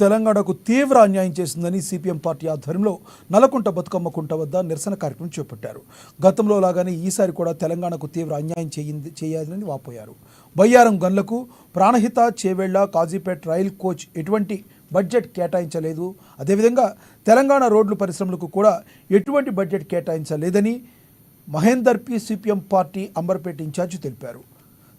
తెలంగాణకు తీవ్ర అన్యాయం చేసిందని సిపిఎం పార్టీ ఆధ్వర్యంలో నల్లకుంట బతుకమ్మ కుంట వద్ద నిరసన కార్యక్రమం చేపట్టారు. గతంలో లాగానే ఈసారి కూడా తెలంగాణకు తీవ్ర అన్యాయం చేయాలని వాపోయారు. బయ్యారం గన్లకు ప్రాణహిత, చేవెళ్ల, కాజీపేట్ రైల్ కోచ్ ఎటువంటి బడ్జెట్ కేటాయించలేదు. అదేవిధంగా తెలంగాణ రోడ్లు పరిశ్రమలకు కూడా ఎటువంటి బడ్జెట్ కేటాయించలేదని మహేందర్ పి సిపిఎం పార్టీ అంబర్పేట ఇన్ఛార్జి తెలిపారు.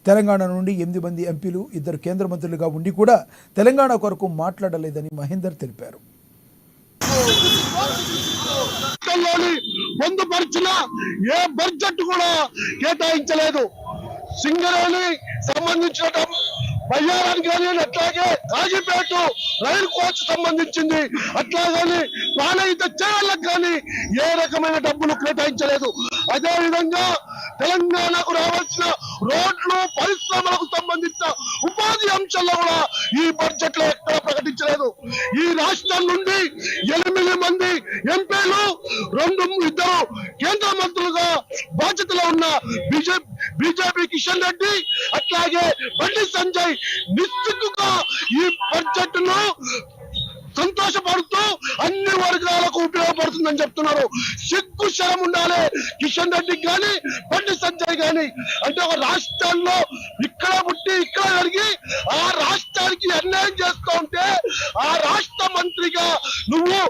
తెలంగాణ నుండి 8 మంది ఎంపీలు, 2 కేంద్ర మంత్రులుగా ఉండి కూడా తెలంగాణ కొరకు మాట్లాడలేదని మహేందర్ తెలిపారు. పొందుపరిచిన ఏ బడ్జెట్ కూడా కేటాయించలేదు. సింగరేణి సంబంధించిన బయ్యారానికి కానీ, అట్లాగే కాజీపేట రైలు కోచ్ సంబంధించింది, అట్లాగే ప్రాణహిత చేయాలకు కానీ ఏ రకమైన డబ్బులు కేటాయించలేదు. అదే విధంగా తెలంగాణకు రావాల్సిన రోడ్లు, పరిశ్రమలకు సంబంధించిన ఉపాధి అంశాల్లో కూడా ఈ బడ్జెట్ లో ఎక్కడ ప్రకటించలేదు. ఈ రాష్ట్రం నుండి 8 మంది ఎంపీలు, 2 కేంద్ర మంత్రులుగా బాధ్యతలో ఉన్న బీజేపీ కిషన్ రెడ్డి, అట్లాగే బండి సంజయ్ నిశ్చితుగా ఈ బడ్జెట్ ను సంతోషపడుతూ అన్ని వర్గాలకు ఉపయోగపడుతుందని చెప్తున్నారు. సిగ్గు శరం ఉండాలి కిషన్ రెడ్డికి కానీ, బండి సంజయ్ కానీ. అంటే ఒక రాష్ట్రంలో ఇక్కడ పుట్టి ఇక్కడ జరిగి ఆ రాష్ట్రానికి అన్యాయం చేస్తూ ఉంటే ఆ రాష్ట్ర మంత్రిగా నువ్వు